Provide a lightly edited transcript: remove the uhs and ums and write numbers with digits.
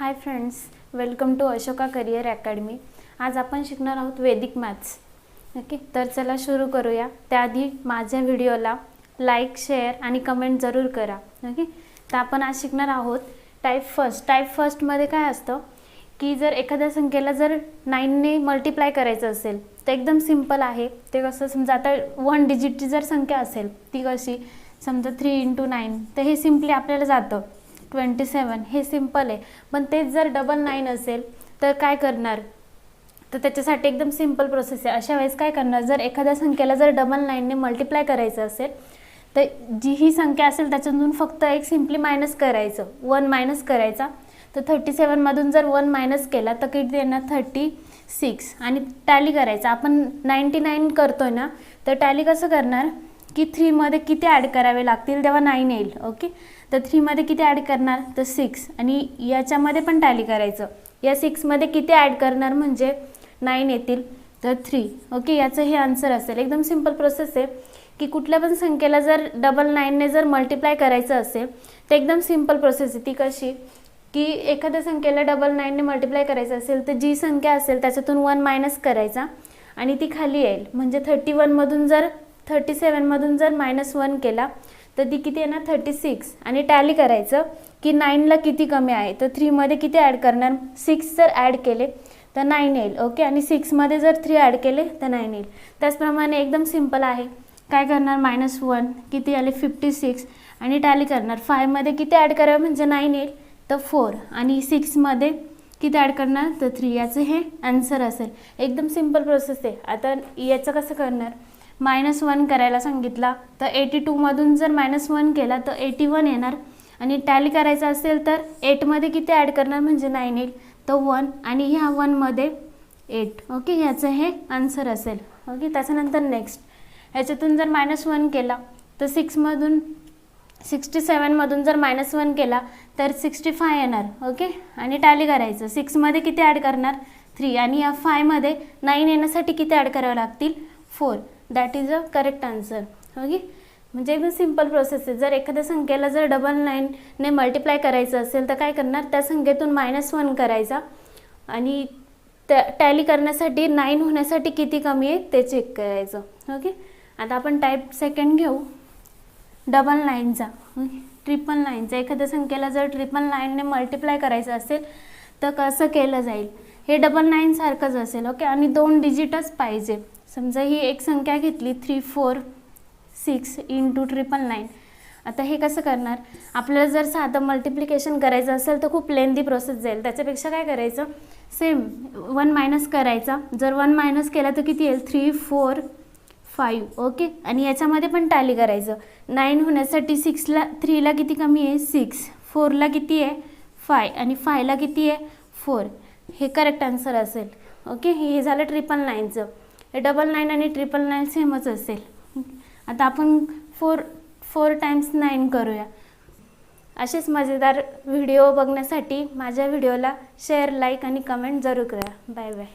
High friends, welcome to Ashoka career academy. आज आपण शिकणार आहोत वैदिक मॅथ्स। ओके, तर चला सुरू करूया। त्याआधी माझ्या व्हिडिओला लाईक, शेअर आणि कमेंट जरूर करा। ओके, तर आपण आज शिकणार आहोत टाइप फर्स्ट। टाइप फर्स्ट मध्ये काय असतं की जर एखाद्या संख्येला जर 9 ने मल्टिप्लाय करायचं असेल तर एकदम सिंपल आहे। ते कसं, समजा आता 1 डिजिटची जर संख्या असेल ती कशी, समजा 3 × 9, तर हे सिंपली आपल्याला जातं 27, हे सिंपल आहे। पण तेच जर 99 असेल तर काय करणार, तर त्याच्यासाठी एकदम सिंपल प्रोसेस आहे। अशा वेळेस काय करणार, जर एखाद्या संख्येला जर 99 ने मल्टिप्लाय करायचं असेल तर जी ही संख्या असेल त्याच्यातून फक्त एक सिंपली मायनस करायचं, 1 मायनस करायचा। तर 37 मधून जर 1 मायनस केला तर किती येणार, 36। आणि टॅली करायचा, आपण 99 करतोय ना, तर टॅली कसं करणार की 3 मध्ये किती ॲड करावे लागतील तेव्हा 9 येईल। ओके, तर 3 मध्ये किती ॲड करणार, तर 6। आणि याच्यामध्ये पण टॅली करायचं, या 6 मध्ये किती ॲड करणार म्हणजे 9 येतील, तर 3। ओके, याचं हे आन्सर असेल। एकदम सिंपल प्रोसेस आहे की कुठल्या पण संख्येला जर 99 ने जर मल्टिप्लाय करायचं असेल तर एकदम सिंपल प्रोसेस आहे। ती कशी की एखाद्या संख्येला 99 ने मल्टिप्लाय करायचं असेल तर जी संख्या असेल त्याच्यातून 1 मायनस करायचा आणि ती खाली येईल। म्हणजे 37 मधून जर -1 केला तर ती किती येणार, 36। आणि टॅली करायचं की 9 ला किती कमी आहे, तर 3 मध्ये किती ॲड करणार, 6 जर ॲड केले तर 9 येईल। ओके, आणि 6 मध्ये जर 3 ॲड केले तर 9 येईल। त्याचप्रमाणे एकदम सिंपल आहे, काय करणार, -1 किती आले, 56। आणि टॅली करणार, 5 मध्ये किती ॲड करावं म्हणजे 9 येईल, तर 4। आणि 6 मध्ये किती ॲड करणार, तर 3। याचं हे आन्सर असेल। एकदम सिंपल प्रोसेस आहे। आता याचं कसं करणार, -1 करायला सांगितला तर 82 मधून जर -1 केला तर 81 येणार। आणि टॅली करायचं असेल तर 8 मध्ये किती ॲड करणार म्हणजे 9 येईल, तर 1। आणि ह्या 1 मध्ये 8। ओके, याचं हे आन्सर असेल। ओके, त्याच्यानंतर नेक्स्ट, ह्याच्यातून जर -1 केला तर 67 मधून जर -1 केला तर 65 येणार। ओके, आणि टॅली करायचं, 6 मध्ये किती ॲड करणार, 3। आणि या 5 मध्ये 9 येण्यासाठी किती ॲड करावे लागतील, 4। That is a correct answer. Okay, म्हणजे एकदम सिंपल प्रोसेस आहे। जर एखाद्या संख्येला जर 99 ने मल्टिप्लाय करायचं असेल तर काय करणार, त्या संख्येतून -1 करायचा आणि टॅली करण्यासाठी 9 होण्यासाठी किती कमी आहे ते चेक करायचं। ओके, आता आपण टाईप सेकंड घेऊ 999चा। 999चा, एखाद्या संख्येला जर 999 ने मल्टिप्लाय करायचं असेल तर कसं केलं जाईल, हे 99 सारखंच असेल। ओके, आणि 2 डिजिटच पाहिजे। समजा ही एक संख्या घेतली 346 × 999। आता हे कसं करणार, आपल्याला जर साधं मल्टिप्लिकेशन करायचं असेल तर खूप लेंदी प्रोसेस जाईल। त्याच्यापेक्षा काय करायचं, सेम 1 मायनस करायचा। जर 1 मायनस केला तर किती येईल, 3 4 5। ओके, आणि याच्यामध्ये पण टॅली करायचं, 9 होण्यासाठी 3 ला किती कमी आहे, 6। 4 ला किती आहे, 5। आणि 5 ला किती आहे, 4। हे करेक्ट आन्सर असेल। ओके, हे झालं 999चं। 99 आणि 999 सेमच असेल। आता आपण 4 टाइम्स 9 करूया। असेच मजेदार व्हिडिओ बघण्यासाठी माझ्या व्हिडिओला शेअर, लाईक आणि कमेंट जरूर करा। Bye bye.